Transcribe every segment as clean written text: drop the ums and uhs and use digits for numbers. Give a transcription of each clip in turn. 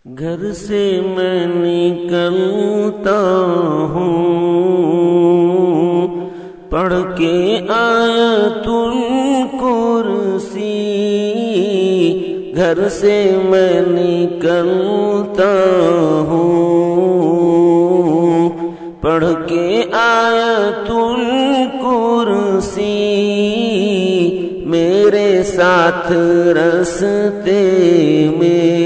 گھر سے میں نکلتا ہوں پڑھ کے آیت الکرسی، گھر سے میں نکلتا ہوں پڑھ کے آیت الکرسی، میرے ساتھ راستے میں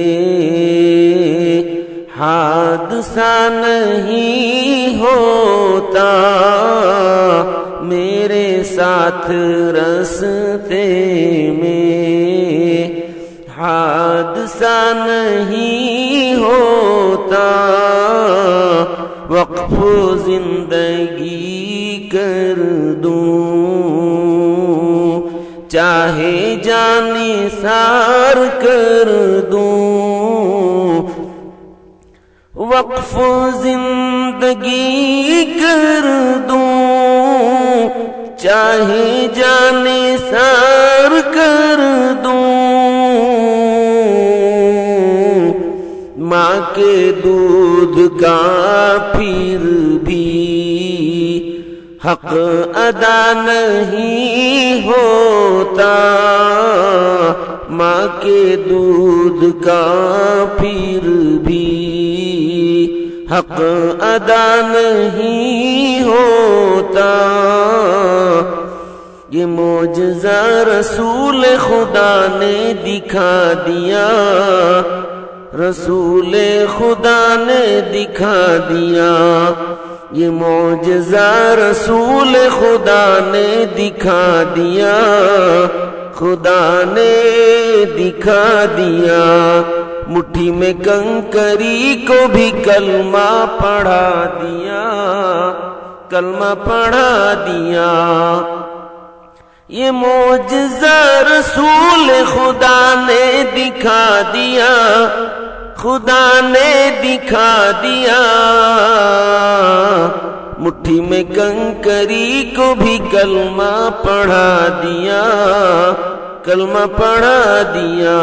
حادثہ نہیں ہوتا، میرے ساتھ راستے میں حادثہ نہیں ہوتا، وقف زندگی کر دوں چاہے جان نثار کر دوں، وقف زندگی کر دوں چاہے جان نثار کر دوں، ماں کے دودھ کا پھر بھی حق ادا نہیں ہوتا، ماں کے دودھ کا پھر بھی حق ادا نہیں ہوتا، یہ معجزہ رسول خدا نے دکھا دیا، رسول خدا نے دکھا دیا، یہ معجزہ رسول خدا نے دکھا دیا، خدا نے دکھا دیا، مٹھی میں کنکری کو بھی کلمہ پڑھا دیا، کلمہ پڑھا دیا، یہ معجزہ رسول خدا نے دکھا دیا، خدا نے دکھا دیا، مٹھی میں کنکری کو بھی کلمہ پڑھا دیا، کلمہ پڑھا دیا،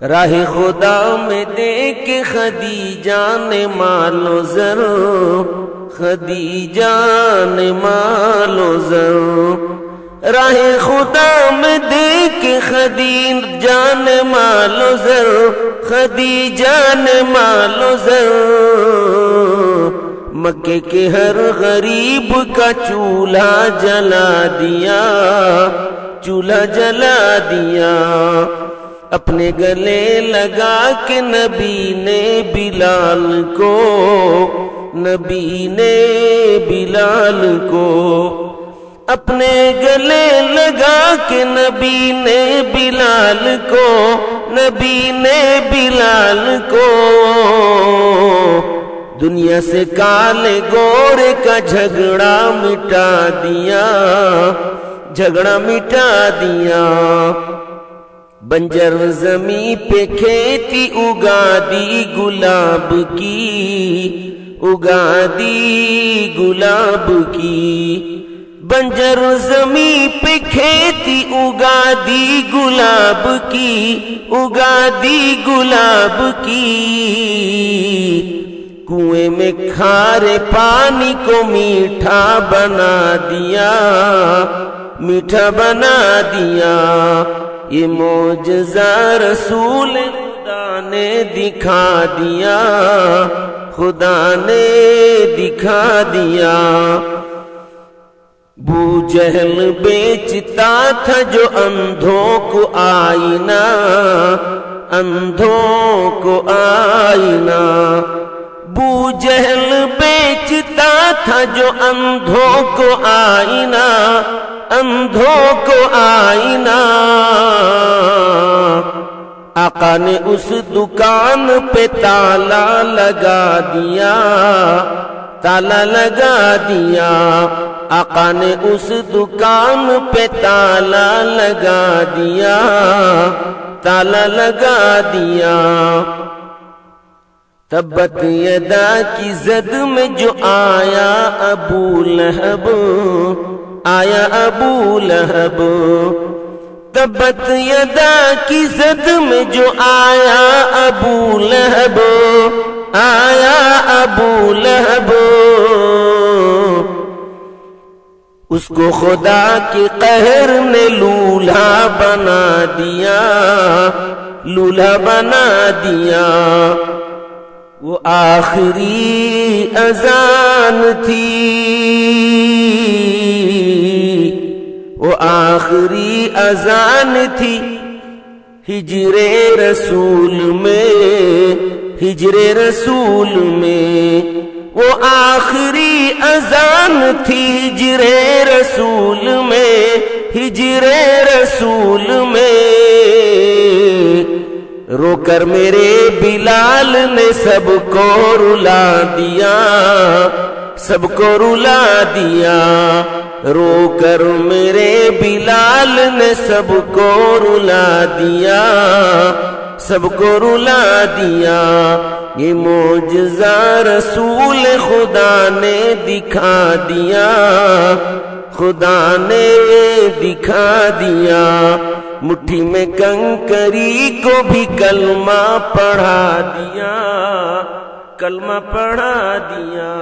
راہ خدا میں دیکھ خدیجہ نے مال و زر، خدیجہ نے مال و زر، راہ خدا میں دیکھ خدیجہ نے مال و زر، خدیجہ نے مال و زر، مکے کے ہر غریب کا چولہا جلا دیا، چولہا جلا دیا، اپنے گلے لگا کے نبی نے بلال کو، نبی نے بلال کو، اپنے گلے لگا کے نبی نے بلال کو، نبی نے بلال کو، دنیا سے کالے گورے کا جھگڑا مٹا دیا، جھگڑا مٹا دیا، بنجر زمیں پہ کھیتی اگا دی گلاب کی، اگا دی گلاب کی، بنجر زمیں پہ کھیتی اگا دی گلاب کی، اگا دی گلاب کی، کنویں میں کھارے پانی کو میٹھا بنا دیا، میٹھا بنا دیا، یہ معجزہ رسول خدا نے دکھا دیا، خدا نے دکھا دیا، بو جہل بیچتا تھا جو اندھوں کو آئینہ، اندھوں کو آئینہ، بو جہل بیچتا تھا جو اندھوں کو آئینہ، اندھوں کو آئینہ، آقا نے اس دکان پہ تالا لگا دیا، تالا لگا دیا، آقا نے اس دکان پہ تالا لگا دیا، تالا لگا دیا، تبت یدا کی زد میں جو آیا ابو لہب، آیا ابو لہب، تبت یدا کی زد میں جو آیا ابو لہب، آیا ابو لہب، اس کو خدا کے قہر نے لولہا بنا دیا، لولہا بنا دیا۔ وہ آخری اذان تھی، وہ آخری اذان تھی ہجر رسول میں، ہجر رسول میں۔ وہ آخری اذان تھی ہجر رسول میں، ہجر رسول میں۔ رو کر میرے بلال نے سب کو رلا دیا، سب کو رلا دیا۔ رو کر میرے بلال نے سب کو رلا دیا، سب کو رلا دیا۔ یہ معجزہ رسول خدا نے دکھا دیا، خدا نے دکھا دیا۔ مٹھی میں کنکری کو بھی کلمہ پڑھا دیا، کلمہ پڑھا دیا۔